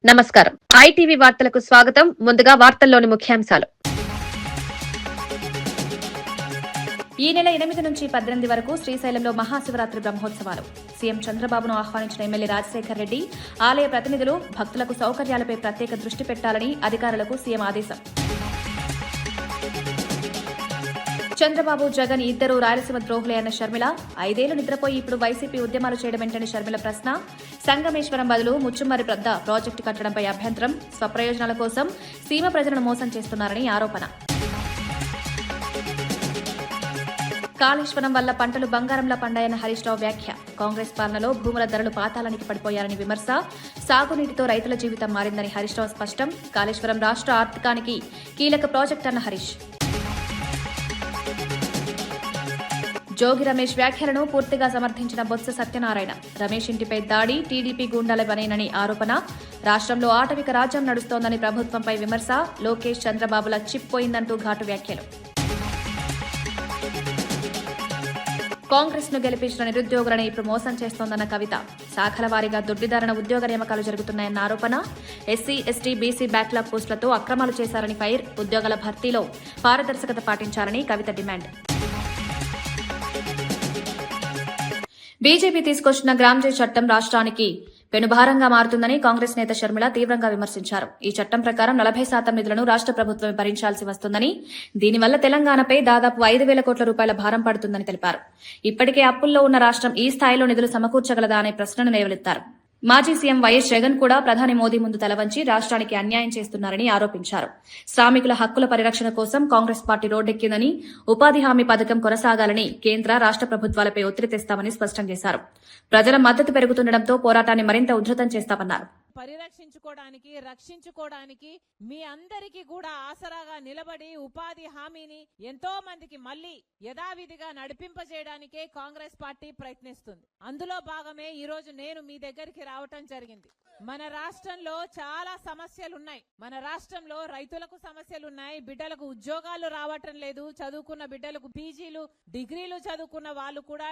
నమస్కారం. ఐటీవీ వార్తలకు స్వాగతం. ముందుగా వార్తల్లోని ముఖ్యాంశాలు. ఈ నెల 8 నుంచి 18 వరకు శ్రీశైలంలో మహాశివరాత్రి బ్రహ్మోత్సవాలు. సీఎం చంద్రబాబును ఆహ్వానించిన ఎమ్మెల్యే రాజశేఖర్ రెడ్డి, ఆలయ ప్రతినిధులు భక్తులకు సౌకర్యాలపై ప్రత్యేక దృష్టి పెట్టాలని అధికారులకు సీఎం ఆదేశం. చంద్రబాబు, జగన్ ఇద్దరు రాయలసీమ ద్రోహులే అన్న షర్మిల, 5 ఏళ్లు నిద్రపోయి ఇప్పుడు వైసీపీ ఉద్యమాలు చేయడం ఏంటని షర్మిల ప్రశ్న. సంగమేశ్వరం బదులు ముచ్చుమర్రి పెద్ద ప్రాజెక్టు కట్టడంపై అభ్యంతరం. స్వప్రయోజనాల కోసం సీమ ప్రజలను మోసం చేస్తున్నారని ఆరోపణ. కాళేశ్వరం వల్ల పంటలు బంగారంలా పండాయన్న హరీష్ రావు వ్యాఖ్య. కాంగ్రెస్ పాలనలో భూముల ధరలు పాతాళానికి పడిపోయారని విమర్శ. సాగునీటితో రైతుల జీవితం మారిందని హరీష్ రావు స్పష్టం. కాళేశ్వరం రాష్ట్ర ఆర్థికానికి కీలక ప్రాజెక్ట్ అన్న హరీష్. జోగి రమేష్ వ్యాఖ్యలను పూర్తిగా సమర్థించిన బొత్స సత్యనారాయణ. రమేష్ ఇంటిపై దాడి టీడీపీ గూండాల పనేనని ఆరోపణ. రాష్ట్రంలో ఆటవిక రాజ్యం నడుస్తోందని ప్రభుత్వంపై విమర్శ. లోకేష్, చంద్రబాబుల చిప్ పోయిందంటూ ఘాటు వ్యాఖ్యలు. కాంగ్రెస్ ను గెలిపించిన నిరుద్యోగులను ఇప్పుడు మోసం చేస్తోందన్న కవిత. శాఖల వారీగా దొడ్డిదారణ ఉద్యోగ నియామకాలు జరుగుతున్నాయన్న ఆరోపణ. ఎస్సీ, ఎస్టీ, బీసీ బ్యాక్లాగ్ పోస్టులతో అక్రమాలు చేశారని ఫైర్. ఉద్యోగాల భర్తీలో పారదర్శకత పాటించాలని కవిత డిమాండ్. బీజేపీ తీసుకొచ్చిన గ్రామ్జీ చట్టం రాష్ట్రానికి పెనుభారంగా మారుతుందని కాంగ్రెస్ నేత షర్మిల తీవ్రంగా విమర్శించారు. ఈ చట్టం ప్రకారం 40% నిధులను రాష్ట్ర ప్రభుత్వమే భరించాల్సి వస్తుందని, దీనివల్ల తెలంగాణపై దాదాపు 5,000 కోట్ల రూపాయల భారం పడుతుందని తెలిపారు. ఇప్పటికే అప్పుల్లో ఉన్న రాష్ట్రం ఈ స్థాయిలో నిధులు సమకూర్చగలదా అనే ప్రశ్నను లేవనెత్తారు. మాజీ సీఎం వైఎస్ జగన్ కూడా ప్రధాని మోదీ ముందు తలవంచి రాష్ట్రానికి అన్యాయం చేస్తున్నారని ఆరోపించారు. శ్రామికుల హక్కుల పరిరక్షణ కోసం కాంగ్రెస్ పార్టీ రోడ్డెక్కిందని, ఉపాధి హామీ పథకం కొనసాగాలని కేంద్ర, రాష్ట్ర ప్రభుత్వాలపై ఒత్తిడి తెస్తామని స్పష్టం చేశారు. ప్రజల మద్దతు పెరుగుతుండటంతో పోరాటాన్ని మరింత ఉధృతం చేస్తామన్నారు. పరిరక్షించుకోవడానికి, రక్షించుకోవడానికి మీ అందరికీ కూడా ఆసరాగా నిలబడి ఉపాధి హామీని ఎంతో మందికి మళ్లీ యథావిధిగా నడిపింపజేయడానికే కాంగ్రెస్ పార్టీ ప్రయత్నిస్తుంది. అందులో భాగమే ఈ రోజు నేను మీ దగ్గరికి రావటం జరిగింది. మన రాష్ట్రంలో చాలా సమస్యలున్నాయి. మన రాష్ట్రంలో రైతులకు సమస్యలున్నాయి. బిడ్డలకు ఉద్యోగాలు రావటం లేదు. చదువుకున్న బిడ్డలకు పీజీలు, డిగ్రీలు చదువుకున్న వాళ్ళు కూడా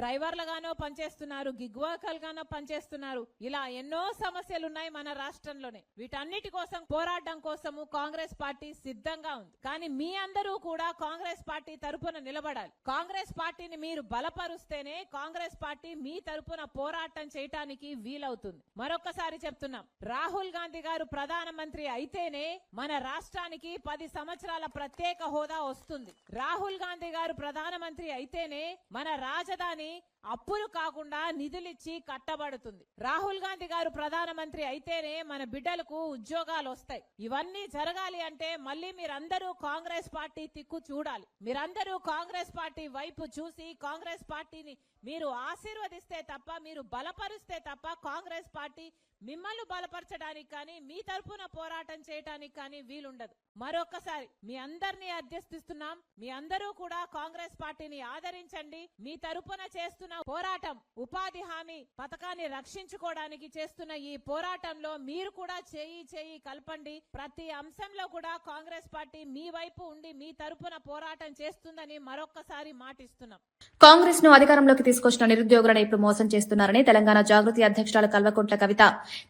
డ్రైవర్లుగానో పనిచేస్తున్నారు, గిగ్ వర్కర్లుగానో పనిచేస్తున్నారు. ఇలా ఎన్నో సమస్యలున్నాయి మన రాష్ట్రంలోనే. వీటన్నిటి కోసం పోరాటం కోసము కాంగ్రెస్ పార్టీ సిద్ధంగా ఉంది. కానీ మీ అందరూ కూడా కాంగ్రెస్ పార్టీ తరపున నిలబడాలి. కాంగ్రెస్ పార్టీని మీరు బలపరుస్తేనే కాంగ్రెస్ పార్టీ మీ తరపున పోరాటం చేయటానికి వీలవుతుంది. మరొకసారి చెప్తున్నాం, రాహుల్ గాంధీ గారు ప్రధానమంత్రి అయితేనే మన రాష్ట్రానికి 10 సంవత్సరాల ప్రత్యేక హోదా వస్తుంది. రాహుల్ గాంధీ గారు ప్రధానమంత్రి అయితేనే మన రాజధాని అప్పులు కాకుండా నిధులిచ్చి కట్టబడుతుంది. రాహుల్ గాంధీ గారు ప్రధానమంత్రి అయితేనే మన బిడ్డలకు ఉద్యోగాలు వస్తాయి. ఇవన్నీ జరగాలి అంటే మళ్ళీ మీరందరూ కాంగ్రెస్ పార్టీ తిక్కు చూడాలి. మీరందరూ కాంగ్రెస్ పార్టీ వైపు చూసి కాంగ్రెస్ పార్టీని మీరు ఆశీర్వదిస్తే తప్ప, మీరు బలపరిస్తే తప్ప కాంగ్రెస్ పార్టీ మిమ్మల్ని బలపరచడానికి కానీ, మీ తరఫున పోరాటం చేయడానికి కానీ వీలుండదు. మరొకసారి మీ అందరినీ అధ్యస్థిస్తున్నాం. మీ అందరూ కూడా కాంగ్రెస్ పార్టీని ఆదరించండి. మీ తరఫున చేస్తున్న పోరాటం, ఉపాధి హామీ పథకాన్ని రక్షించుకోవడానికి చేస్తున్న ఈ పోరాటంలో మీరు కూడా చేయి కలపండి. ప్రతి అంశంలో కూడా కాంగ్రెస్ పార్టీ మీ వైపు ఉండి మీ తరఫున పోరాటం చేస్తుందని మరొక్కసారి మాటిస్తున్నాం. కాంగ్రెస్ ను అధికారంలోకి తీసుకొచ్చిన నిరుద్యోగులను ఇప్పుడు మోసం చేస్తున్నారని తెలంగాణ జాగృతి అధ్యక్షురాలు కల్వకుంట్ల కవిత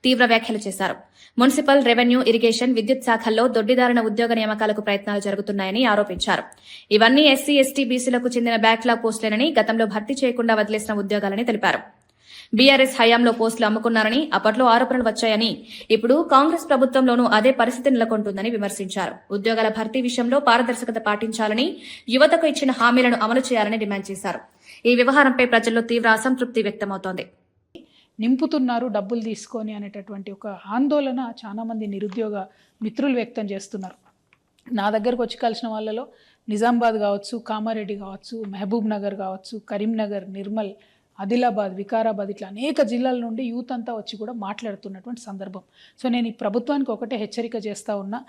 తీవ్ర వ్యాఖ్యలు చేశారు. మున్సిపల్, రెవెన్యూ, ఇరిగేషన్, విద్యుత్ శాఖల్లో దొడ్డిదారణ ఉద్యోగ నియామకాలకు ప్రయత్నాలు జరుగుతున్నాయని ఆరోపించారు. ఇవన్నీ ఎస్సీ, ఎస్టీ, బీసీలకు చెందిన బ్యాక్లాగ్ పోస్టులేనని, గతంలో భర్తీ చేయకుండా వదిలేసిన ఉద్యోగాలని తెలిపారు. బీఆర్ఎస్ హయాంలో పోస్టులు అమ్ముకున్నారని, అప్పట్లో ఆరోపణలు వచ్చాయని, ఇప్పుడు కాంగ్రెస్ ప్రభుత్వంలోనూ అదే పరిస్థితి నెలకొంటుందని విమర్శించారు. ఉద్యోగాల భర్తీ విషయంలో పారదర్శకత పాటించాలని, యువతకు ఇచ్చిన హామీలను అమలు చేయాలని డిమాండ్ చేశారు. ఈ వ్యవహారంపై ప్రజల్లో తీవ్ర అసంతృప్తి వ్యక్తమవుతోంది. నింపుతున్నారు డబ్బులు తీసుకొని అనేటటువంటి ఒక ఆందోళన చాలా మంది నిరుద్యోగ మిత్రులు వ్యక్తం చేస్తున్నారు. నా దగ్గరకు వచ్చి కలిసిన వాళ్ళలో నిజామాబాద్ కావచ్చు, కామారెడ్డి కావచ్చు, మహబూబ్ నగర్ కావచ్చు, కరీంనగర్, నిర్మల్, ఆదిలాబాద్, వికారాబాద్, ఇట్లా అనేక జిల్లాల నుండి యూత్ అంతా వచ్చి కూడా మాట్లాడుతున్నటువంటి సందర్భం. సో నేను ఈ ప్రభుత్వానికి ఒకటే హెచ్చరిక చేస్తూ ఉన్నా,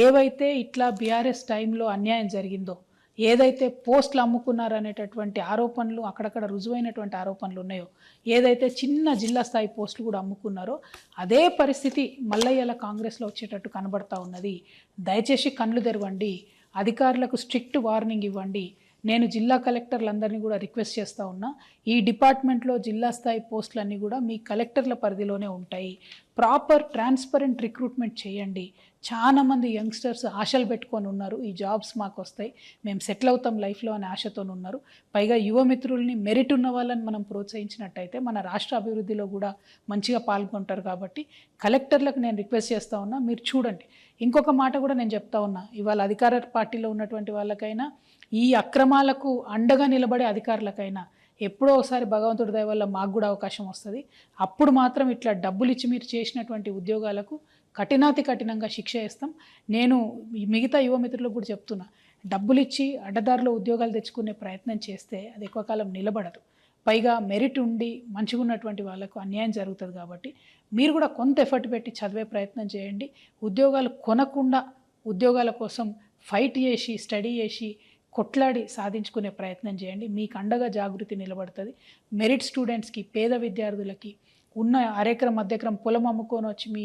ఏవైతే ఇట్లా బీఆర్ఎస్ టైంలో అన్యాయం జరిగిందో, ఏదైతే పోస్టులు అమ్ముకున్నారనేటటువంటి ఆరోపణలు, అక్కడక్కడ రుజువైనటువంటి ఆరోపణలు ఉన్నాయో, ఏదైతే చిన్న జిల్లా స్థాయి పోస్టులు కూడా అమ్ముకున్నారో, అదే పరిస్థితి మల్లయ్యల కాంగ్రెస్లో వచ్చేటట్టు కనబడతా ఉన్నది. దయచేసి కళ్ళు తెరవండి, అధికారులకు స్ట్రిక్ట్ వార్నింగ్ ఇవ్వండి. నేను జిల్లా కలెక్టర్లందరినీ కూడా రిక్వెస్ట్ చేస్తూ ఉన్నా, ఈ డిపార్ట్మెంట్లో జిల్లా స్థాయి పోస్టులన్నీ కూడా మీ కలెక్టర్ల పరిధిలోనే ఉంటాయి. ప్రాపర్ ట్రాన్స్పరెంట్ రిక్రూట్మెంట్ చేయండి. చాలా మంది యంగ్స్టర్స్ ఆశలు పెట్టుకొని ఉన్నారు, ఈ జాబ్స్ మాకు వస్తాయి, మేము సెటిల్ అవుతాం లైఫ్లో అనే ఆశతో ఉన్నారు. పైగా యువమిత్రుల్ని, మెరిట్ ఉన్న వాళ్ళని మనం ప్రోత్సహించినట్టయితే మన రాష్ట్ర అభివృద్ధిలో కూడా మంచిగా పాల్గొంటారు. కాబట్టి కలెక్టర్లకు నేను రిక్వెస్ట్ చేస్తూ ఉన్నా, మీరు చూడండి. ఇంకొక మాట కూడా నేను చెప్తా ఉన్నా, ఇవాళ అధికార పార్టీలో ఉన్నటువంటి వాళ్ళకైనా, ఈ అక్రమాలకు అండగా నిలబడే అధికారులకైనా ఎప్పుడో ఒకసారి భగవంతుడి దయ వల్ల మాకు కూడా అవకాశం వస్తుంది. అప్పుడు మాత్రం ఇట్లా డబ్బులు ఇచ్చి మీరు చేసినటువంటి ఉద్యోగాలకు కఠినాతి కఠినంగా శిక్ష వేస్తాం. నేను మిగతా యువమిత్రులకు కూడా చెప్తున్నా, డబ్బులు ఇచ్చి అడ్డదారిలో ఉద్యోగాలు తెచ్చుకునే ప్రయత్నం చేస్తే అది ఎక్కువ కాలం నిలబడదు. పైగా మెరిట్ ఉండి మంచిగా ఉన్నటువంటి వాళ్ళకు అన్యాయం జరుగుతుంది. కాబట్టి మీరు కూడా కొంత ఎఫర్ట్ పెట్టి చదివే ప్రయత్నం చేయండి. ఉద్యోగాలు కొనకుండా ఉద్యోగాల కోసం ఫైట్ చేసి, స్టడీ చేసి, కొట్లాడి సాధించుకునే ప్రయత్నం చేయండి. మీకు అండగా జాగృతి నిలబడుతుంది. మెరిట్ స్టూడెంట్స్కి, పేద విద్యార్థులకి, ఉన్న అరెకరం మధ్యకరం పొలం అమ్ముకొని వచ్చి మీ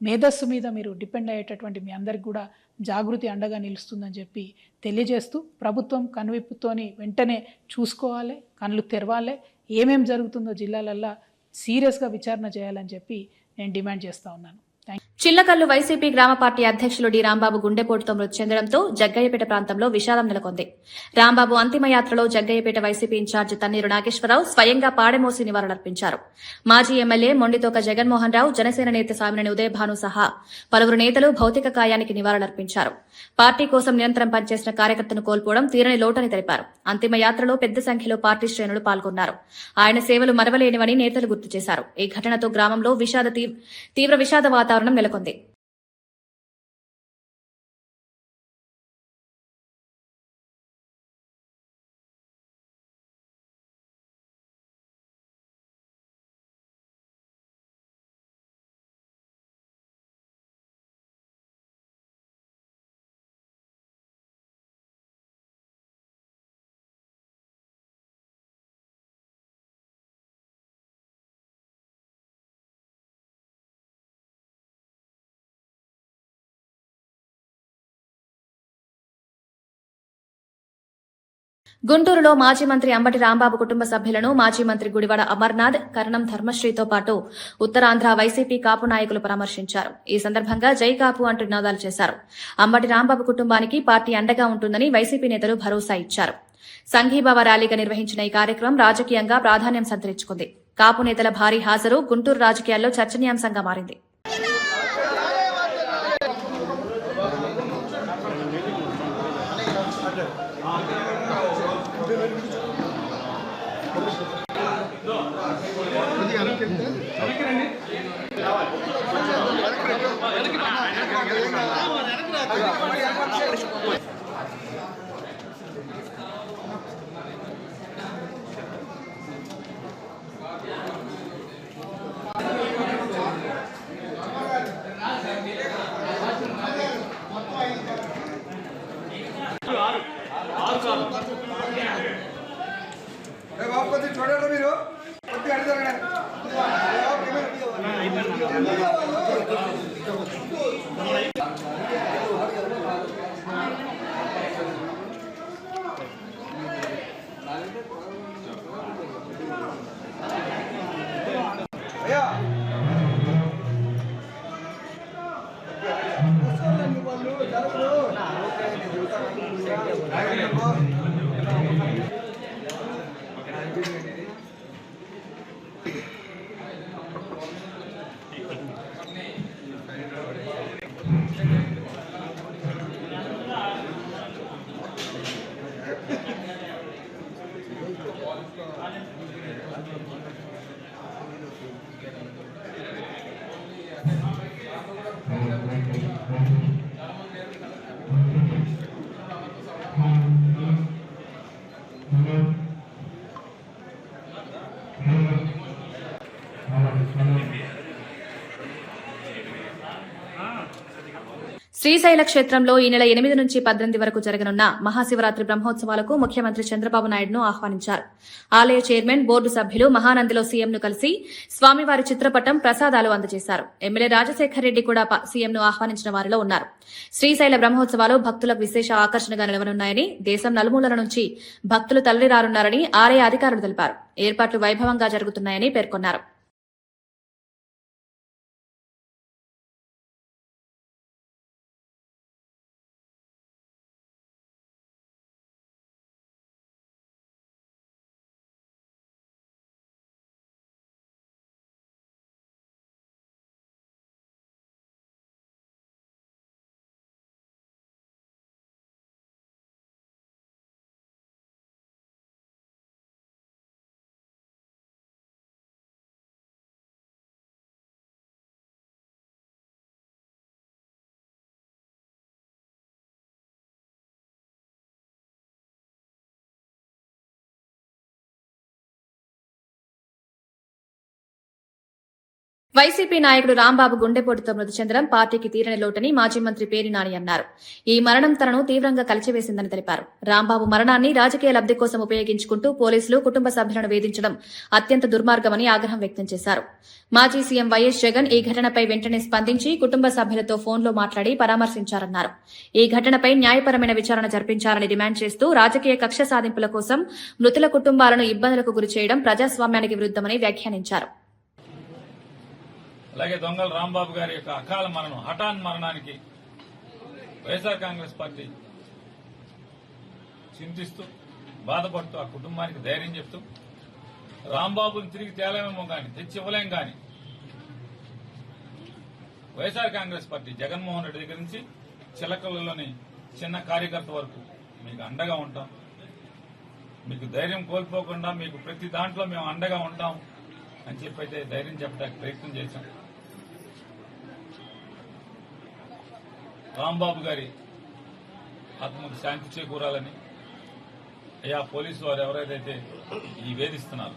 మేధస్సు మీద మీరు డిపెండ్ అయ్యేటటువంటి మీ అందరికి కూడా జాగృతి అండగా నిలుస్తుందని చెప్పి తెలియజేస్తూ, ప్రభుత్వం కనువిప్పుతోని వెంటనే చూసుకోవాలి, కళ్ళు తెరవాలి, ఏమేం జరుగుతుందో జిల్లాలల్లో సీరియస్గా విచారణ చేయాలని చెప్పి నేను డిమాండ్ చేస్తూ ఉన్నాను. చిల్లకల్లు వైసీపీ గ్రామ పార్టీ అధ్యక్షులు డి రాంబాబు గుండెపోటుతో మృతి చెందడంతో జగ్గయ్యపేట ప్రాంతంలో విషాదం నెలకొంది. రాంబాబు అంతిమయాత్రలో జగ్గయ్యపేట వైసీపీ ఇన్ఛార్జి తన్నీరు నాగేశ్వరరావు స్వయంగా పాడెమోసి నివాళులర్పించారు. మాజీ ఎమ్మెల్యే మొండితోక జగన్మోహన్ రావు, జనసేన నేత సామినేని ఉదయభాను సహా పలువురు నేతలు భౌతిక కాయానికి నివాళులర్పించారు. పార్టీ కోసం నిరంతరం పనిచేసిన కార్యకర్తను కోల్పోవడం తీరని లోటని తెలిపారు. అంతిమయాత్రలో పెద్ద సంఖ్యలో పార్టీ శ్రేణులు పాల్గొన్నారు. ఆయన సేవలు మరవలేనివని నేతలు గుర్తు చేశారు. ఈ ఘటనతో గ్రామంలో తీవ్ర విషాద వాతావరణం నెలకొంది. గుంటూరులో మాజీ మంత్రి అంబటి రాంబాబు కుటుంబ సభ్యులను మాజీ మంత్రి గుడివాడ అమర్నాథ్, కరణం ధర్మశ్రీతో పాటు ఉత్తరాంధ్ర వైసీపీ కాపు నాయకులు పరామర్శించారు. ఈ సందర్భంగా జై కాపు అంటూ నినాదాలు చేశారు. అంబటి రాంబాబు కుటుంబానికి పార్టీ అండగా ఉంటుందని వైసీపీ నేతలు భరోసా ఇచ్చారు. సంఘీభావ ర్యాలీగా నిర్వహించిన ఈ కార్యక్రమం రాజకీయంగా ప్రాధాన్యం సంతరించుకుంది. కాపు నేతల భారీ హాజరు గుంటూరు రాజకీయాల్లో చర్చనీయాంశంగా మారింది. చూడండి మీరు అయ్యా శ్రీశైల క్షేత్రంలో ఈ నెల 8 నుంచి 18 వరకు జరగనున్న మహాశివరాత్రి బ్రహ్మోత్సవాలకు ముఖ్యమంత్రి చంద్రబాబు నాయుడును ఆహ్వానించారు. ఆలయ చైర్మన్, బోర్డు సభ్యులు మహానందిలో సీఎంను కలిసి స్వామివారి చిత్రపటం, ప్రసాదాలు అందజేశారు. ఎమ్మెల్యే రాజశేఖర్ రెడ్డి కూడా సీఎంను ఆహ్వానించిన వారిలో ఉన్నారు. శ్రీశైల బ్రహ్మోత్సవాలు భక్తులకు విశేష ఆకర్షణగా నిలవనున్నాయని, దేశం నలుమూలల నుంచి భక్తులు తరలిరానున్నారని ఆలయ అధికారులు తెలిపారు. ఏర్పాట్లు వైభవంగా జరుగుతున్నాయని పేర్కొన్నారు. వైసీపీ నాయకుడు రాంబాబు గుండెపోటుతో మృతి చెందడం పార్టీకి తీరని లోటని మాజీ మంత్రి పేర్ని నాని అన్నారు. ఈ మరణం తనను తీవ్రంగా కలిచివేసిందని తెలిపారు. రాంబాబు మరణాన్ని రాజకీయ లబ్ది కోసం ఉపయోగించుకుంటూ పోలీసులు కుటుంబ సభ్యులను వేధించడం అత్యంత దుర్మార్గమని ఆగ్రహం వ్యక్తం చేశారు. మాజీ సీఎం వైఎస్ జగన్ ఈ ఘటనపై వెంటనే స్పందించి కుటుంబ సభ్యులతో ఫోన్లో మాట్లాడి పరామర్శించారన్నారు. ఈ ఘటనపై న్యాయపరమైన విచారణ జరిపించాలని డిమాండ్ చేస్తూ రాజకీయ కక్ష సాధింపుల కోసం మృతుల కుటుంబాలను ఇబ్బందులకు గురి చేయడం ప్రజాస్వామ్యానికి విరుద్దమని వ్యాఖ్యానించారు. అలాగే దొంగల రాంబాబు గారి యొక్క అకాల మరణం, హఠాన్ మరణానికి వైఎస్ఆర్ కాంగ్రెస్ పార్టీ చింతిస్తూ బాధపడుతూ ఆ కుటుంబానికి ధైర్యం చెప్తూ రాంబాబుని తిరిగి తేలేమేమో కానీ తెచ్చి ఇవ్వలేం కానీ వైఎస్ఆర్ కాంగ్రెస్ పార్టీ జగన్మోహన్ రెడ్డి దగ్గర నుంచి చిలకలలోని చిన్న కార్యకర్త వరకు మీకు అండగా ఉంటాం. మీకు ధైర్యం కోల్పోకుండా మీకు ప్రతి దాంట్లో మేము అండగా ఉంటాం అని చెప్పి అయితే ధైర్యం చెప్పడానికి ప్రయత్నం చేశాం. రాంబాబు గారి ఆత్మకు శాంతి చేకూరాలని అయ్యా పోలీసు వారు ఎవరైతే ఈ వేధిస్తున్నారు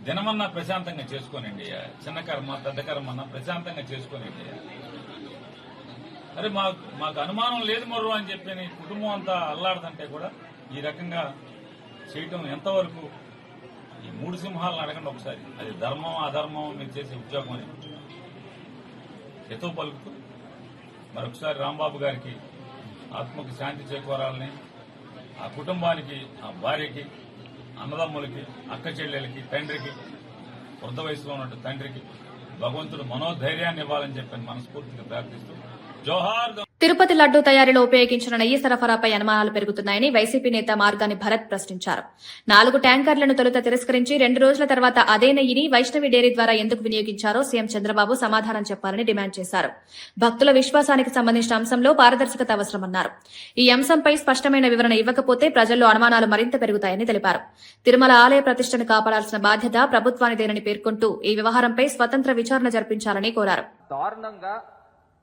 దినమన్నా ప్రశాంతంగా చేసుకోనండి. చిన్న కర్మ పెద్ద కర్మ అన్నా ప్రశాంతంగా చేసుకోనండి. అరే మాకు అనుమానం లేదు మరో అని చెప్పి కుటుంబం అంతా అల్లాడుతుంటే కూడా ఈ రకంగా చేయటం ఎంతవరకు? ఈ మూడు సింహాలను అడగండి ఒకసారి. అది ధర్మం అధర్మం మీరు చేసే ఉద్యోగం అని ఎతో పలుకుతూ మరొకసారి రాంబాబు గారికి ఆత్మకు శాంతి చేకూరాలని, ఆ కుటుంబానికి, ఆ భార్యకి, అన్నదమ్ములకి, అక్క చెల్లెలకి, తండ్రికి, వృద్ధ వయసులో ఉన్నట్టు తండ్రికి భగవంతుడు మనోధైర్యాన్ని ఇవ్వాలని చెప్పని మనస్ఫూర్తిగా ప్రార్థిస్తూ జోహార్. తిరుపతి లడ్డూ తయారీలో ఉపయోగించిన నెయ్యి సరఫరాపై అనుమానాలు పెరుగుతున్నాయని వైసీపీ నేత మార్గాని భరత్ ప్రశ్నించారు. 4 ట్యాంకర్లను తొలుత తిరస్కరించి 2 రోజుల తర్వాత అదే నెయ్యిని వైష్ణవి డైరీ ద్వారా ఎందుకు వినియోగించారో సీఎం చంద్రబాబు సమాధానం చెప్పాలని డిమాండ్ చేశారు. భక్తుల విశ్వాసానికి సంబంధించిన అంశంలో పారదర్శకత అవసరమన్నారు. ఈ అంశంపై స్పష్టమైన వివరణ ఇవ్వకపోతే ప్రజల్లో అనుమానాలు మరింత పెరుగుతాయని తెలిపారు. తిరుమల ఆలయ ప్రతిష్టను కాపాడాల్సిన బాధ్యత ప్రభుత్వానిదేనని పేర్కొంటూ ఈ వ్యవహారంపై స్వతంత్ర విచారణ జరిపించాలని కోరారు.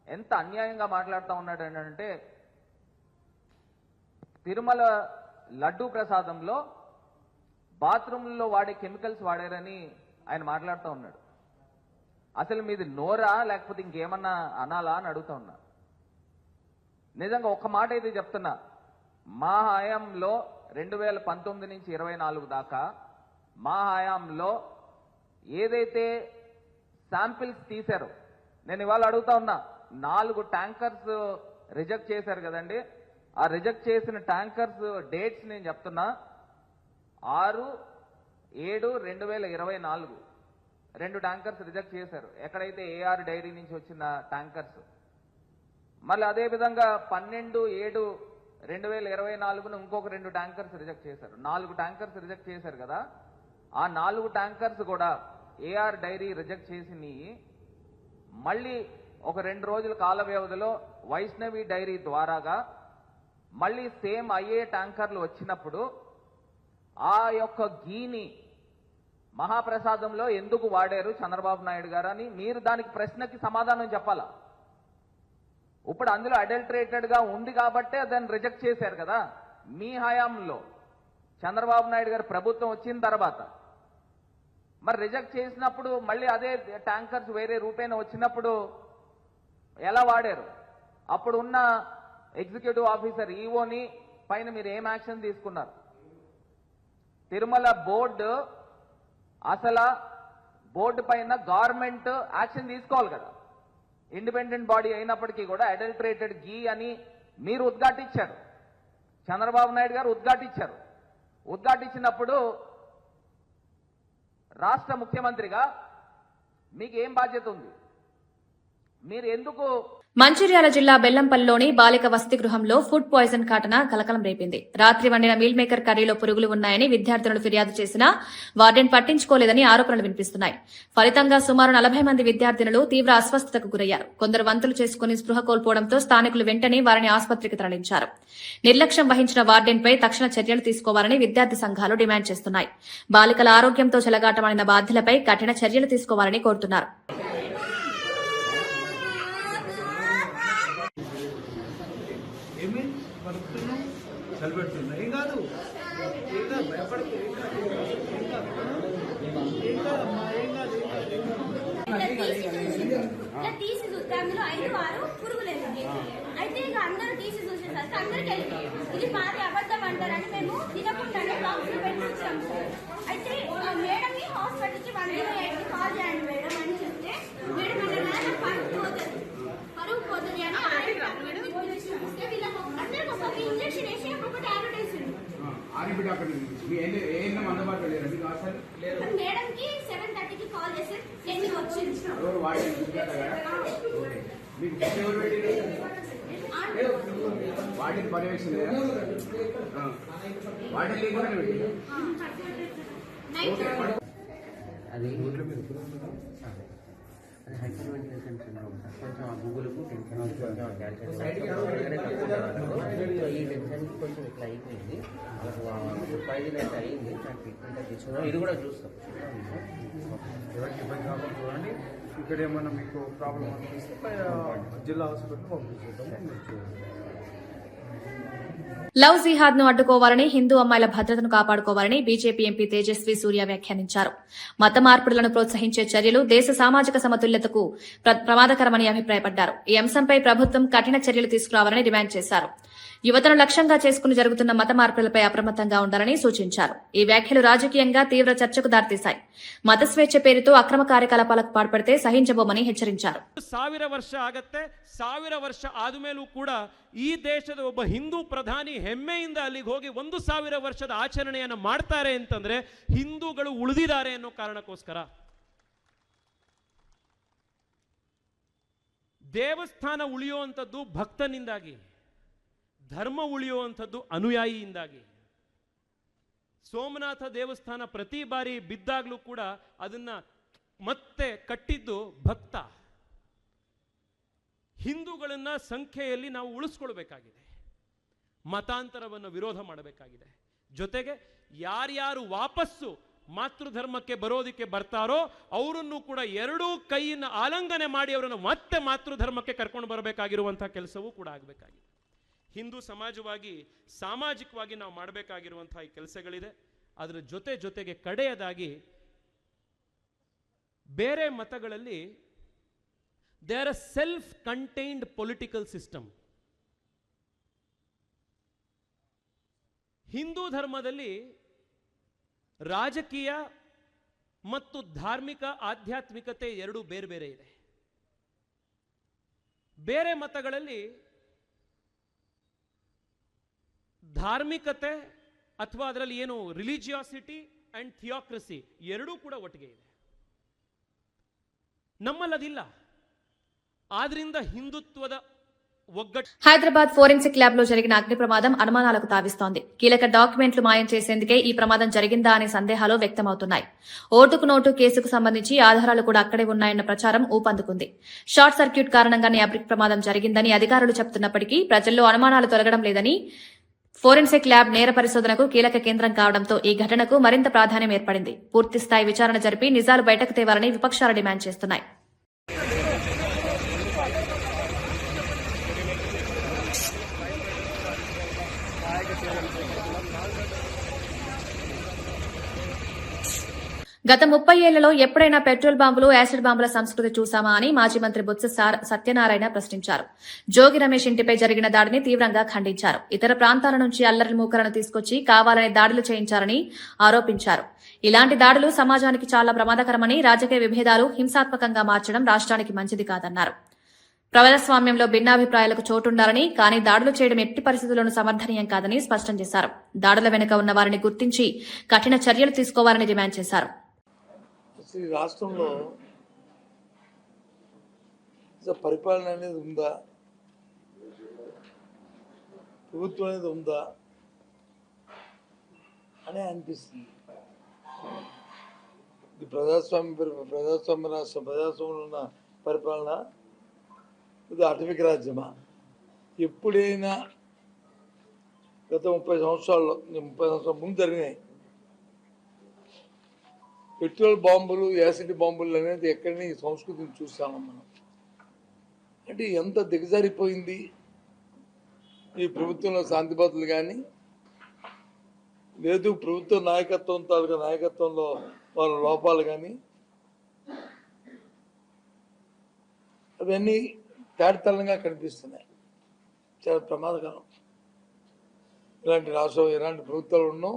ఎంత అన్యాయంగా మాట్లాడుతూ ఉన్నాడు అంటే, తిరుమల లడ్డూ ప్రసాదంలో బాత్రూంలో వాడే కెమికల్స్ వాడారని ఆయన మాట్లాడుతూ ఉన్నాడు. అసలు మీది నోరా లేకపోతే ఇంకేమన్నా అనాలా అని అడుగుతా ఉన్నా. నిజంగా ఒక్క మాట అయితే చెప్తున్నా, మా హయాంలో 2019 నుంచి 24 దాకా మా హయాంలో ఏదైతే శాంపిల్స్ తీశారో, నేను ఇవాళ అడుగుతా ఉన్నా, 4 ట్యాంకర్స్ రిజెక్ట్ చేశారు కదండి. ఆ రిజెక్ట్ చేసిన ట్యాంకర్స్ డేట్స్ నేను చెప్తున్నా. 6/7/2024 2 ట్యాంకర్స్ రిజెక్ట్ చేశారు. ఎక్కడైతే ఏఆర్ డైరీ నుంచి వచ్చిన ట్యాంకర్స్. మళ్ళీ అదేవిధంగా 12/7/2024 ఇంకొక 2 ట్యాంకర్స్ రిజెక్ట్ చేశారు. 4 ట్యాంకర్స్ రిజెక్ట్ చేశారు కదా. ఆ 4 ట్యాంకర్స్ కూడా ఏఆర్ డైరీ రిజెక్ట్ చేసి మళ్ళీ ఒక 2 రోజుల కాల వ్యవధిలో వైష్ణవి డైరీ ద్వారాగా మళ్ళీ సేమ్ అయ్యే ట్యాంకర్లు వచ్చినప్పుడు ఆ యొక్క గీని మహాప్రసాదంలో ఎందుకు వాడారు చంద్రబాబు నాయుడు గారు అని మీరు దానికి ప్రశ్నకి సమాధానం చెప్పాలా. ఇప్పుడు అందులో అడల్టరేటెడ్ గా ఉంది కాబట్టే దాన్ని రిజెక్ట్ చేశారు కదా. మీ హయాంలో చంద్రబాబు నాయుడు గారు ప్రభుత్వం వచ్చిన తర్వాత మరి రిజెక్ట్ చేసినప్పుడు మళ్ళీ అదే ట్యాంకర్స్ వేరే రూపేణ వచ్చినప్పుడు ఎలా వాడారు? అప్పుడు ఉన్న ఎగ్జిక్యూటివ్ ఆఫీసర్ ఈఓని పైన మీరు ఏం యాక్షన్ తీసుకున్నారు? తిరుమల బోర్డు అసలు బోర్డు పైన గవర్నమెంట్ యాక్షన్ తీసుకోవాలి కదా. ఇండిపెండెంట్ బాడీ అయినప్పటికీ కూడా అడల్టరేటెడ్ గీ అని మీరు ఉద్ఘాటించారు. చంద్రబాబు నాయుడు గారు ఉద్ఘాటించారు. ఉద్ఘాటించినప్పుడు రాష్ట్ర ముఖ్యమంత్రిగా మీకు ఏం బాధ్యత ఉంది? మీరు ఎందుకు? మంచిర్యాల జిల్లా బెల్లంపల్లిలోని బాలిక వసతి గృహంలో ఫుడ్ పాయిజన్ ఘటన కలకలం రేపింది. రాత్రి వండిన మీల్ మేకర్ కర్రీలో పురుగులు ఉన్నాయని విద్యార్థులను ఫిర్యాదు చేసినా వార్డెన్ పట్టించుకోలేదని ఆరోపణలు వినిపిస్తున్నాయి. ఫలితంగా సుమారు 40 మంది విద్యార్థినులు తీవ్ర అస్వస్థతకు గురయ్యారు. కొందరు వంతులు చేసుకుని స్పృహ కోల్పోవడంతో స్థానికులు వెంటనే వారిని ఆసుపత్రికి తరలించారు. నిర్లక్ష్యం వహించిన వార్డెన్పై తక్షణ చర్యలు తీసుకోవాలని విద్యార్థి సంఘాలు డిమాండ్ చేస్తున్నాయి. బాలికల ఆరోగ్యంతో చెలగాటమాడిన బాధ్యులపై కఠిన చర్యలు తీసుకోవాలని కోరుతున్నారు. చలిపెడుతున్నా ఏం కాదు, ఏం కాదు, భయపడకు, ఏం కాదు, ఏం కాదు, ఏం కాదు, ఏం కాదు, ఏం కాదు. తీసి చూస్తే అందులో 5-6 పురుగులేదు. అయితే ఇక అందరూ తీసి చూసేసరికి అందరికి వెళ్ళిపోయి ఇది మాది అబద్ధం అంటారని మేము తినకుండానే బాక్స్ పెట్టి వచ్చాము సార్. అయితే మేడం హాస్పిటల్కి 108కి కాల్ చేయండి మేడం అని చెప్తే మేడం అన్నారు పరుగు పోతుంది అని చూపిస్తే వీళ్ళకి అందరికి ఒక్కొక్క ఇంజక్షన్ వేసి ఒక్కొక్క టాబ్లెట్ వేసిండు. మేడంకి 7:30కి కాల్ చేసి నేను వచ్చింది వాటిని పర్యవేక్షణ వాటిని లేకుండా అది అది హైపర్ వెంటిలేషన్ సిండ్రోమ్ సార్. కొంచెం ఆ గూగుల్కు టెన్షన్ కొంచెం ఈ టెన్షన్కి కొంచెం ఇట్లా అయిపోయింది. ఫుడ్ పాయిజన్ అయితే అయింది. దాని ట్రీట్మెంట్ అయితే తీసుకున్నాం. ఇది కూడా చూస్తాం. ఎవరికి ఇబ్బంది కాకుండా చూడండి. ఇక్కడ ఏమన్నా మీకు ప్రాబ్లం అనిపిస్తే జిల్లా హాస్పిటల్ పంపించేద్దాం. లవ్ జిహాద్ ను అడ్డుకోవాలని, హిందూ అమ్మాయిల భద్రతను కాపాడుకోవాలని బీజేపీ ఎంపీ తేజస్వి సూర్య వ్యాఖ్యానించారు. మత మార్పిడులను ప్రోత్సహించే చర్యలు దేశ సామాజిక సమతుల్యతకు ప్రమాదకరమని అభిప్రాయపడ్డారు. ఈ అంశంపై ప్రభుత్వం కఠిన చర్యలు తీసుకురావాలని డిమాండ్ చేశారు. యువతను లక్ష్యంగా చేసుకుని జరుగుతున్న మత మార్పులపై అప్రమత్తంగా ఉండాలని సూచించారు. ఈ వ్యాఖ్యలు రాజకీయంగా తీవ్ర చర్చకు దారితీశాయి. మత స్వేచ్ఛ పేరుతో అక్రమ కార్యకలాపాలకు పాల్పడితే సహించబోమని హెచ్చరించారు. 1000 ವರ್ಷ ಆಗತ್ತೆ. 1000 ವರ್ಷ ಆದಮೇಲೂ ಕೂಡ ಈ ದೇಶದ ಒಬ್ಬ ಹಿಂದೂ ಪ್ರಧಾನಿ ಹೆಮ್ಮೆಯಿಂದ ಅಲ್ಲಿಗೆ ಹೋಗಿ 1000 ವರ್ಷದ ಆಚರಣೆಯನ್ನು ಮಾಡ್ತಾರೆ ಅಂತಂದ್ರೆ ಹಿಂದೂಗಳು ಉಳಿದಿದ್ದಾರೆ ಅನ್ನೋ ಕಾರಣಕ್ಕೋಸ್ಕರ. ದೇವಸ್ಥಾನ ಉಳಿಯುವಂಥದ್ದು ಭಕ್ತನಿಂದಾಗಿ, ಧರ್ಮ ಉಳಿಯುವಂಥದ್ದು ಅನುಯಾಯಿಯಿಂದಾಗಿ. ಸೋಮನಾಥ ದೇವಸ್ಥಾನ ಪ್ರತಿ ಬಾರಿ ಬಿದ್ದಾಗಲೂ ಕೂಡ ಅದನ್ನ ಮತ್ತೆ ಕಟ್ಟಿದ್ದು ಭಕ್ತ. ಹಿಂದೂಗಳನ್ನ ಸಂಖ್ಯೆಯಲ್ಲಿ ನಾವು ಉಳಿಸ್ಕೊಳ್ಬೇಕಾಗಿದೆ. ಮತಾಂತರವನ್ನು ವಿರೋಧ ಮಾಡಬೇಕಾಗಿದೆ. ಜೊತೆಗೆ ಯಾರ್ಯಾರು ವಾಪಸ್ಸು ಮಾತೃಧರ್ಮಕ್ಕೆ ಬರೋದಕ್ಕೆ ಬರ್ತಾರೋ ಅವರನ್ನು ಕೂಡ ಎರಡೂ ಕೈಯನ್ನು ಆಲಂಘನೆ ಮಾಡಿ ಅವರನ್ನು ಮತ್ತೆ ಮಾತೃಧರ್ಮಕ್ಕೆ ಕರ್ಕೊಂಡು ಬರಬೇಕಾಗಿರುವಂತಹ ಕೆಲಸವೂ ಕೂಡ ಆಗಬೇಕಾಗಿದೆ. ಹಿಂದೂ ಸಮಾಜವಾಗಿ, ಸಾಮಾಜಿಕವಾಗಿ ನಾವು ಮಾಡಬೇಕಾಗಿರುವಂತಹ ಈ ಕೆಲಸಗಳಿದೆ. ಅದರ ಜೊತೆಗೆ ಕಡೆಯದಾಗಿ ಬೇರೆ ಮತಗಳಲ್ಲಿ they are a self contained political system. Hindu ಧರ್ಮದಲ್ಲಿ ರಾಜಕೀಯ ಮತ್ತು ಧಾರ್ಮಿಕ ಆಧ್ಯಾತ್ಮಿಕತೆ ಎರಡೂ ಬೇರೆ ಬೇರೆ ಇದೆ. ಬೇರೆ ಮತಗಳಲ್ಲಿ ಧಾರ್ಮಿಕತೆ ಅಥವಾ ಅದರಲ್ಲಿ ಏನು ರಿಲಿಜಿಯಾಸಿಟಿ ಅಂಡ್ ಥಿಯೋಕ್ರಸಿ ಎರಡೂ ಕೂಡ ಒಟ್ಟಿಗೆ ಇದೆ. ನಮ್ಮಲ್ಲದಿಲ್ಲ. ಆದ್ರಿಂದ ಹಿಂದುತ್ವದ హైదరాబాద్ ఫోరెన్సిక్ ల్యాబ్ లో జరిగిన అగ్ని ప్రమాదం అనుమానాలకు తావిస్తోంది. కీలక డాక్యుమెంట్లు మాయం చేసేందుకే ఈ ప్రమాదం జరిగిందా అనే సందేహాలు వ్యక్తమవుతున్నాయి. ఓటుకు నోటు కేసుకు సంబంధించి ఆధారాలు కూడా అక్కడే ఉన్నాయన్న ప్రచారం ఊపందుకుంది. షార్ట్ సర్క్యూట్ కారణంగానే అగ్ని ప్రమాదం జరిగిందని అధికారులు చెబుతున్నప్పటికీ ప్రజల్లో అనుమానాలు తొలగడం లేదని. ఫోరెన్సిక్ ల్యాబ్ నేర పరిశోధనకు కీలక కేంద్రం కావడంతో ఈ ఘటనకు మరింత ప్రాధాన్యం ఏర్పడింది. పూర్తిస్థాయి విచారణ జరిపి నిజాలు బయటకు తేవాలని విపక్షాలు డిమాండ్ చేస్తున్నాయి. గత 30 ఏళ్లలో ఎప్పుడైనా పెట్రోల్ బాంబులు, యాసిడ్ బాంబుల సంస్కృతి చూశామా అని మాజీ మంత్రి బొత్స సత్యనారాయణ ప్రశ్నించారు. జోగి రమేష్ ఇంటిపై జరిగిన దాడిని తీవ్రంగా ఖండించారు. ఇతర ప్రాంతాల నుంచి అల్లరి మూకలను తీసుకొచ్చి కావాలని దాడులు చేయించారని ఆరోపించారు. ఇలాంటి దాడులు సమాజానికి చాలా ప్రమాదకరమని, రాజకీయ విభేదాలు హింసాత్మకంగా మార్చడం రాష్ట్రానికి మంచిది కాదన్నారు. ప్రజాస్వామ్యంలో భిన్నాభిప్రాయాలకు చోటుండాలని, కానీ దాడులు చేయడం ఎట్టి పరిస్థితుల్లోనూ సమర్థనీయం కాదని స్పష్టం చేశారు. దాడుల వెనుక ఉన్న వారిని గుర్తించి కఠిన చర్యలు తీసుకోవాలని డిమాండ్ చేశారు. ఈ రాష్ట్రంలో పరిపాలన అనేది ఉందా, ప్రభుత్వం అనేది ఉందా అని అనిపిస్తుంది. ఇది ప్రజాస్వామ్య రాష్ట్రం, ప్రజాస్వామ్యంలో ఉన్న పరిపాలన, ఇది ఆటవిక రాజ్యమా? ఎప్పుడైనా గత 30 సంవత్సరాల ముందు జరిగినాయి పెట్రోల్ బాంబులు, యాసిడ్ బాంబులు అనేది ఎక్కడైనా ఈ సంస్కృతిని చూస్తాము మనం. అంటే ఎంత దిగజారిపోయింది ఈ ప్రభుత్వంలో శాంతి భద్రతలు కానీ, లేదు ప్రభుత్వ నాయకత్వంలో వాళ్ళ లోపాలు కానీ. అవన్నీ తేటతెల్లంగా కనిపిస్తున్నాయి. చాలా ప్రమాదకరం. ఇలాంటి రాష్ట్రం ఎలాంటి ప్రభుత్వాలు ఉన్నాం,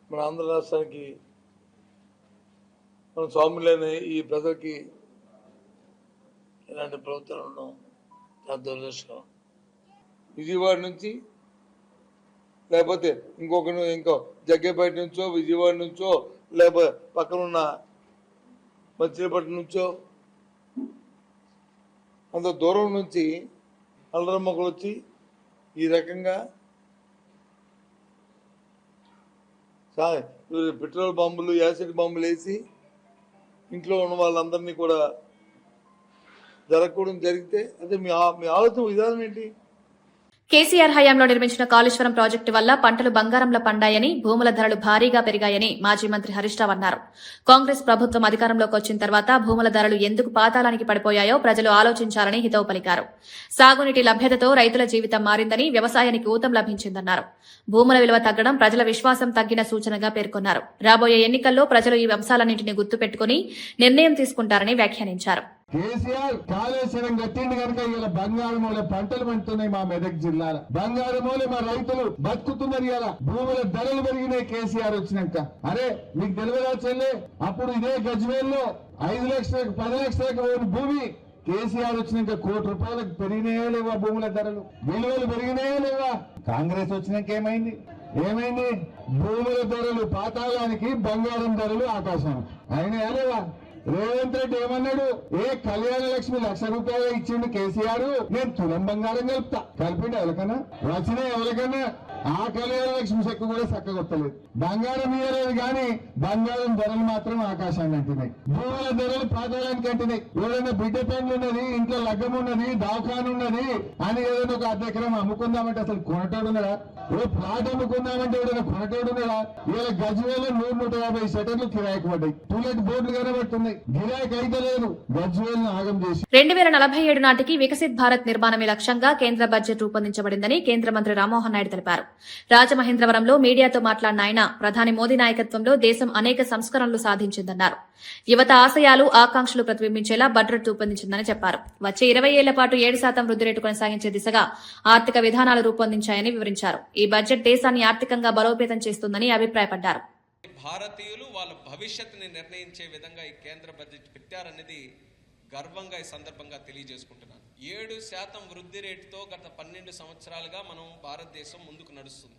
మన ఆంధ్ర రాష్ట్రానికి మన స్వాములైన ఈ ప్రజలకి ఇలాంటి ప్రభుత్వాలు ఉన్నాం. చాలా దురదృష్టం. విజయవాడ నుంచి లేకపోతే ఇంకో జగ్గేపేట నుంచో విజయవాడ నుంచో లేకపోతే పక్కనున్న మచిలీపట్నం నుంచో అంత దూరం నుంచి అల్లరి మొక్కలు వచ్చి ఈ రకంగా పెట్రోల్ బాంబులు యాసిడ్ బాంబులు వేసి ఇంట్లో ఉన్న వాళ్ళందరినీ కూడా జరగకూడదు జరిగితే అదే మీ ఆలోచన విధానం ఏంటి? కేసీఆర్ హయాంలో నిర్మించిన కాళేశ్వరం ప్రాజెక్టు వల్ల పంటలు బంగారంలో పండాయని, భూముల ధరలు భారీగా పెరిగాయని మాజీ మంత్రి హరీష్ రావు అన్నారు. కాంగ్రెస్ ప్రభుత్వం అధికారంలోకి వచ్చిన తర్వాత భూముల ధరలు ఎందుకు పాతాళానికి పడిపోయాయో ప్రజలు ఆలోచించాలని హితవు పలికారు. సాగునీటి లభ్యతతో రైతుల జీవితం మారిందని, వ్యవసాయానికి ఊతం లభించిందన్నారు. భూముల విలువ తగ్గడం ప్రజల విశ్వాసం తగ్గిన సూచనగా పేర్కొన్నారు. రాబోయే ఎన్నికల్లో ప్రజలు ఈ అంశాలన్నింటినీ గుర్తుపెట్టుకుని నిర్ణయం తీసుకుంటారని వ్యాఖ్యానించారు. కేసీఆర్ కాళేశ్వరం కట్టింది కనుక ఇలా బంగారమూలే పంటలు పండుతున్నాయి. మా మెదక్ జిల్లాలో బంగారమూలే మా రైతులు బతుకుతున్నారు. ఇలా భూముల ధరలు పెరిగినాయి కేసీఆర్ వచ్చినాక. అరే మీకు తెలియదా చెల్లె, అప్పుడు ఇదే గజ్వేల్లో 5 లక్షలకు 10 లక్షలకు భూమి కేసీఆర్ వచ్చినాక ₹1 కోటి పెరిగినాయో లేవా? భూముల ధరలు విలువలు పెరిగినాయో లేవా? కాంగ్రెస్ వచ్చినాక ఏమైంది? భూముల ధరలు పాతాళానికి, బంగారం ధరలు ఆకాశానికి అయినాయా లేవా? రేవంత్ రెడ్డి ఏమన్నాడు? కళ్యాణ లక్ష్మి ₹1,00,000 ఇచ్చిండు కేసీఆర్, నేను తులం బంగారం కలుపుతా. కలిపిండు ఎవరికన్నా? వచ్చిన ఎవరికన్నా? ఆ కళ్యాణ లక్ష్మి చెక్కు కూడా చక్కగొత్తలేదు. బంగారం ఇయ్యలేదు కానీ బంగారం ధరలు మాత్రం ఆకాశాన్ని అంటున్నాయి. భూముల ధరలు పాతాళానికి అంటున్నాయి. ఏదైనా బిడ్డ పెండ్లు ఉన్నది, ఇంట్లో లగ్గం ఉన్నది, దవాఖాన ఉన్నది అని ఏదైనా ఒక అర్ధెకరం అమ్ముకుందామంటే అసలు కొనటోడున్నాడా? ప్లాట్ అమ్ముకుందామంటే ఏదైనా కొనటోడున్నాడా? ఇలా గజ్వేల్లో 100-150 షటర్లు కిరాయికి పడ్డాయి. టూలెట్ బోర్డులు కనబడుతున్నాయి. గిరాయికి అయితే లేదు. గజ్వేల్ను ఆగం చేసి 2047 నాటికి వికసిత్ భారత్ నిర్మాణమే లక్ష్యంగా కేంద్ర బడ్జెట్ రూపొందించబడిందని కేంద్ర మంత్రి రామ్మోహన్ నాయుడు తెలిపారు. రాజమహేంద్రవరంలో మీడియాతో మాట్లాడిన ఆయన, ప్రధాని మోదీ నాయకత్వంలో దేశం అనేక సంస్కరణలు సాధించిందన్నారు. యువత ఆశయాలు, ఆకాంక్షలు ప్రతిబింబించేలా బడ్జెట్ రూపొందించిందని చెప్పారు. వచ్చే 20 ఏళ్ల పాటు 7% వృద్ధి రేటు కొనసాగించే దిశగా ఆర్థిక విధానాలు రూపొందించాయని వివరించారు. ఈ బడ్జెట్ దేశాన్ని ఆర్థికంగా బలోపేతం చేస్తుందని అభిప్రాయపడ్డారు. భారతీయులు వాళ్ళ భవిష్యత్తుని నిర్ణయించే విధంగా ఈ కేంద్ర బడ్జెట్ పెట్టారనేది గర్వంగా ఈ సందర్భంగా తెలియజేసుకుంటున్నాను. 7% వృద్ధి రేటుతో గత 12 సంవత్సరాలుగా మనం భారతదేశం ముందుకు నడుస్తుంది.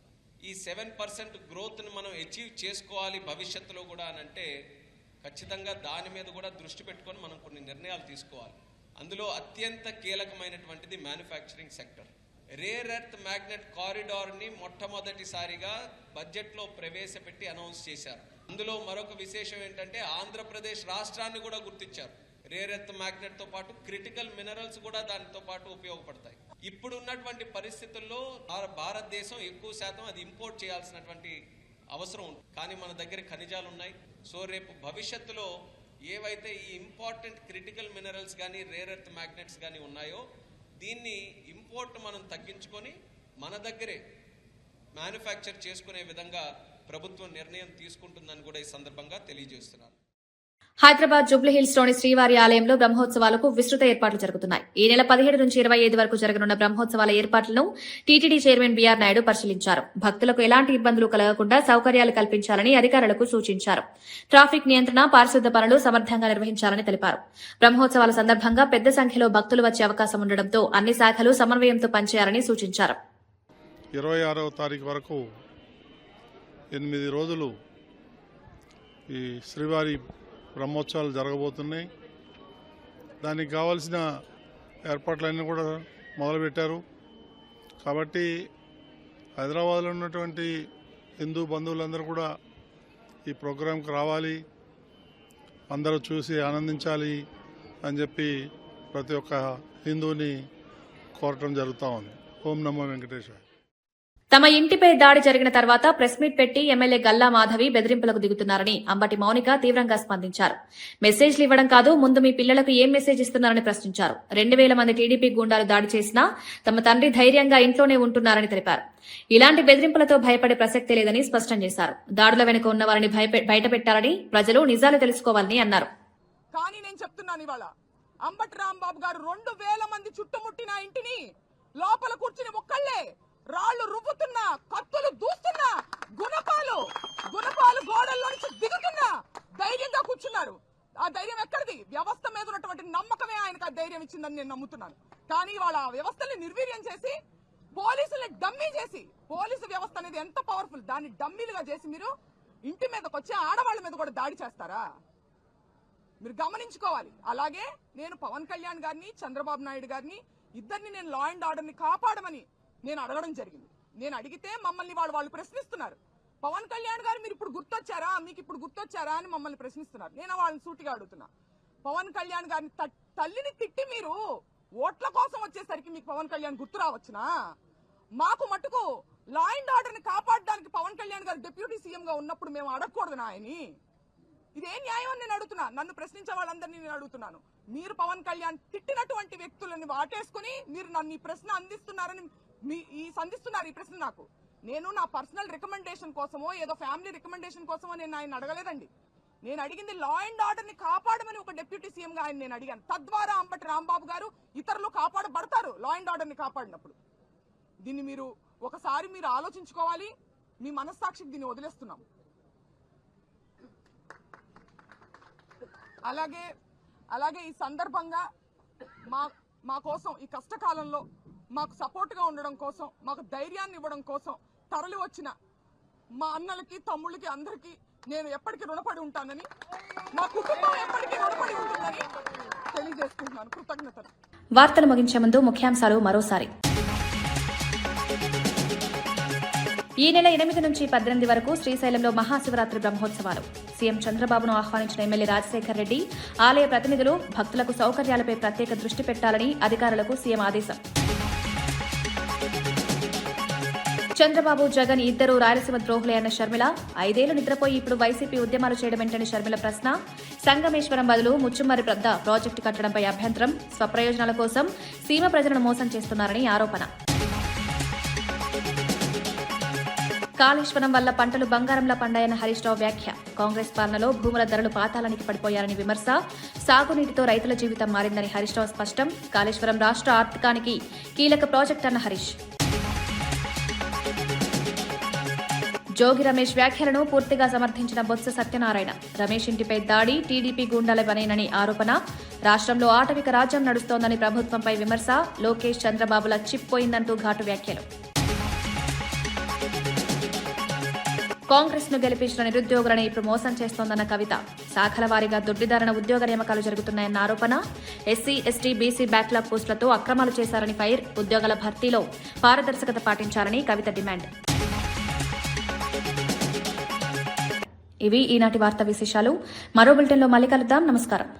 ఈ 7% గ్రోత్ని మనం అచీవ్ చేసుకోవాలి భవిష్యత్తులో కూడా అనంటే ఖచ్చితంగా దాని మీద కూడా దృష్టి పెట్టుకొని మనం కొన్ని నిర్ణయాలు తీసుకోవాలి. అందులో అత్యంత కీలకమైనటువంటిది manufacturing sector. Rare earth magnet కారిడార్ని మొట్టమొదటిసారిగా బడ్జెట్లో ప్రవేశపెట్టి అనౌన్స్ చేశారు. అందులో మరొక విశేషం ఏంటంటే ఆంధ్రప్రదేశ్ రాష్ట్రాన్ని కూడా గుర్తించారు. రేర్ ఎర్త్ మ్యాగ్నెట్ తో పాటు క్రిటికల్ మినరల్స్ కూడా దానితో పాటు ఉపయోగపడతాయి. ఇప్పుడు ఉన్నటువంటి పరిస్థితుల్లో భారతదేశం ఎక్కువ శాతం అది ఇంపోర్ట్ చేయాల్సినటువంటి అవసరం ఉంది. కానీ మన దగ్గర ఖనిజాలు ఉన్నాయి. సో రేపు భవిష్యత్తులో ఏవైతే ఈ ఇంపార్టెంట్ క్రిటికల్ మినరల్స్ కానీ రేర్ ఎర్త్ మ్యాగ్నెట్స్ కానీ ఉన్నాయో దీన్ని ఇంపోర్ట్ మనం తగ్గించుకొని మన దగ్గరే మ్యానుఫ్యాక్చర్ చేసుకునే విధంగా ప్రభుత్వం నిర్ణయం తీసుకుంటుందని కూడా ఈ సందర్భంగా తెలియజేస్తున్నాను. హైదరాబాద్ జూబ్లీహిల్స్ లోని శ్రీవారి ఆలయంలో బ్రహ్మోత్సవాలకు విస్తృత ఏర్పాట్లు జరుగుతున్నాయి. ఈ నెల 17 నుంచి 25 వరకు జరగనున్న బ్రహ్మోత్సవాల ఏర్పాట్లను టీటీడీ చైర్మన్ బీఆర్ నాయుడు పరిశీలించారు. భక్తులకు ఎలాంటి ఇబ్బందులు కలగకుండా సౌకర్యాలు కల్పించాలని అధికారులకు సూచించారు. ట్రాఫిక్ నియంత్రణ, పారిశుద్ధ్య పనులు సమర్థంగా నిర్వహించాలని తెలిపారు. బ్రహ్మోత్సవాల సందర్భంగా పెద్ద సంఖ్యలో భక్తులు వచ్చే అవకాశం ఉండడంతో అన్ని శాఖలు సమన్వయంతో పనిచేయాలని సూచించారు. 26వ తారీఖు వరకు 8 రోజులు ఈ శ్రీవారి బ్రహ్మోత్సవాలు జరగబోతున్నాయి. దానికి కావాల్సిన ఏర్పాట్లన్నీ కూడా మొదలుపెట్టారు. కాబట్టి హైదరాబాద్లో ఉన్నటువంటి హిందూ బంధువులందరూ కూడా ఈ ప్రోగ్రాంకి రావాలి, అందరూ చూసి ఆనందించాలి అని చెప్పి ప్రతి ఒక్క హిందూని కోరటం జరుగుతూ ఉంది. ఓం నమో వెంకటేశ్వర. తమ ఇంటిపై దాడి జరిగిన తర్వాత ప్రెస్ మీట్ పెట్టి ఎమ్మెల్యే గల్లా మాధవి బెదిరింపులకు దిగుతున్నారని అంబటి మౌనిక తీవ్రంగా స్పందించారు. మెసేజ్లు ఇవ్వడం కాదు, ముందు మీ పిల్లలకు ఏం మెసేజ్ ఇస్తున్నారని ప్రశ్నించారు. 2000 మంది టీడీపీ గూండాలు దాడి చేసినా తమ తండ్రి ధైర్యంగా ఇంట్లోనే ఉంటున్నారని తెలిపారు. ఇలాంటి బెదిరింపులతో భయపడే ప్రసక్తే లేదని స్పష్టం చేశారు. దాడుల వెనుక ఉన్న వారిని బయటపెట్టాలని, ప్రజలు నిజాలు తెలుసుకోవాలని అన్నారు. కానీ నేను చెప్తున్నాను, ఇవాళ అంబటి రాంబాబు గారు 2000 మంది చుట్టుముట్టిన ఇంటిని లోపల కూర్చుని ఒక్కళ్లే రాళ్లు రువ్వుతున్నా, కత్తులు దూస్తున్నా, గుణపాలు గోడల్లో నుంచి దిగుతున్నా ధైర్యంగా కూర్చున్నారు. ఆ ధైర్యం ఎక్కడిది? వ్యవస్థ మీద ఉన్నటువంటి నమ్మకమే ఆయనకు ఆ ధైర్యం ఇచ్చిందని నేను నమ్ముతున్నాను. కానీ వాళ్ళ వ్యవస్థని నిర్వీర్యం చేసి, పోలీసుల్ని డమ్మీ చేసి, పోలీసు వ్యవస్థ అనేది ఎంత పవర్ఫుల్, దాన్ని డమ్మీలుగా చేసి మీరు ఇంటి మీదకి వచ్చి ఆడవాళ్ళ మీద కూడా దాడి చేస్తారా? మీరు గమనించుకోవాలి. అలాగే నేను పవన్ కళ్యాణ్ గారిని, చంద్రబాబు నాయుడు గారిని ఇద్దరిని నేను లా అండ్ ఆర్డర్ ని కాపాడమని నేను అడగడం జరిగింది. నేను అడిగితే మమ్మల్ని వాళ్ళు ప్రశ్నిస్తున్నారు. పవన్ కళ్యాణ్ గారు మీరు ఇప్పుడు గుర్తొచ్చారా, మీకు ఇప్పుడు గుర్తొచ్చారా అని మమ్మల్ని ప్రశ్నిస్తున్నారు. నేను వాళ్ళని సూటిగా అడుగుతున్నా, పవన్ కళ్యాణ్ గారిని తల్లిని తిట్టి మీరు ఓట్ల కోసం వచ్చేసరికి మీకు పవన్ కళ్యాణ్ గుర్తు రావచ్చునా? మాకు మటుకు లా అండ్ ఆర్డర్ ని కాపాడడానికి పవన్ కళ్యాణ్ గారు డిప్యూటీ సీఎం గా ఉన్నప్పుడు మేము అడగకూడదు ఆయన్ని? ఇదే న్యాయం అని నేను అడుగుతున్నా. నన్ను ప్రశ్నించే వాళ్ళందరినీ నేను అడుగుతున్నాను. మీరు పవన్ కళ్యాణ్ తిట్టినటువంటి వ్యక్తులని వాటేసుకుని మీరు నన్ను ఈ ప్రశ్న అందిస్తున్నారని సంధిస్తున్నారు ఈ ప్రశ్న నాకు. నేను నా పర్సనల్ రికమెండేషన్ కోసమో ఏదో ఫ్యామిలీ రికమెండేషన్ కోసమో నేను ఆయన అడగలేదండి. నేను అడిగింది లా అండ్ ఆర్డర్ ని కాపాడమని ఒక డిప్యూటీ సీఎం గా ఆయన నేను అడిగాను. తద్వారా అంబటి రాంబాబు గారు ఇతరులు కాపాడబడతారు లా అండ్ ఆర్డర్ ని కాపాడినప్పుడు. దీన్ని మీరు ఒకసారి మీరు ఆలోచించుకోవాలి. మీ మనస్సాక్షికి దీన్ని వదిలేస్తున్నాం. అలాగే ఈ సందర్భంగా మా కోసం ఈ కష్టకాలంలో మాకు సపోర్ట్ గా ఉండడం కోసం, మాకు ధైర్యాన్ని ఇవ్వడం కోసం తరలి వచ్చిన మా అన్నలకి, తమ్ముళ్ళకి అందరికీ నేను ఎప్పటికీ రుణపడి ఉంటానని, మా కుటుంబం ఎప్పటికీ రుణపడి ఉంటుందని తెలియజేసుకుంటున్నాను. కృతజ్ఞతలు. వార్తలు ముగించే ముందు ముఖ్యాంశాలు మరోసారి. ఈ నెల 8 నుంచి 18 వరకు శ్రీశైలంలో మహాశివరాత్రి బ్రహ్మోత్సవాలు. సీఎం చంద్రబాబును ఆహ్వానించిన ఎమ్మెల్యే రాజశేఖర్ రెడ్డి, ఆలయ ప్రతినిధులు భక్తులకు సౌకర్యాలపై ప్రత్యేక దృష్టి పెట్టాలని అధికారులకు సీఎం ఆదేశం. చంద్రబాబు, జగన్ ఇద్దరు రాయలసీమ ద్రోహులే అన్న షర్మిల, 5 ఏళ్లు నిద్రపోయి ఇప్పుడు వైసీపీ ఉద్యమాలు చేయడమేంటని షర్మిల ప్రశ్న. సంగమేశ్వరం బదులు ముచ్చుమర్రి పెద్ద ప్రాజెక్టు కట్టడంపై అభ్యంతరం. స్వప్రయోజనాల కోసం సీమ ప్రజలను మోసం చేస్తున్నారని ఆరోపణ. కాళేశ్వరం వల్ల పంటలు బంగారంలా పండాయన్న హరీష్ రావు వ్యాఖ్య. కాంగ్రెస్ పాలనలో భూముల ధరలు పాతాళానికి పడిపోయారని విమర్శ. సాగునీటితో రైతుల జీవితం మారిందని హరీష్ రావు స్పష్టం. కాళేశ్వరం రాష్ట్ర ఆర్థికానికి కీలక ప్రాజెక్ట్ అన్న హరీష్. జోగి రమేష్ వ్యాఖ్యలను పూర్తిగా సమర్థించిన బొత్స సత్యనారాయణ. రమేష్ ఇంటిపై దాడి టీడీపీ గూండాల పనేనని ఆరోపణ. రాష్ట్రంలో ఆటవిక రాజ్యం నడుస్తోందని ప్రభుత్వంపై విమర్శ. లోకేష్, చంద్రబాబుల చిప్పోయిందంటూ ఘాటు వ్యాఖ్యలు. కాంగ్రెస్ ను గెలిపించిన నిరుద్యోగులను ఇప్పుడు మోసం చేస్తోందన్న కవిత. శాఖల వారీగా దొడ్డిదారణ ఉద్యోగ నియామకాలు జరుగుతున్నాయన్న ఆరోపణ. ఎస్సీ, ఎస్టీ, బీసీ బ్యాక్లాగ్ పోస్టులతో అక్రమాలు చేశారని ఫైర్. ఉద్యోగాల భర్తీలో పారదర్శకత పాటించాలని కవిత డిమాండ్. ఇవి ఈనాటి వార్తా విశేషాలు. మరో బులెటిన్లో మళ్ళీ కలుద్దాం. నమస్కారం.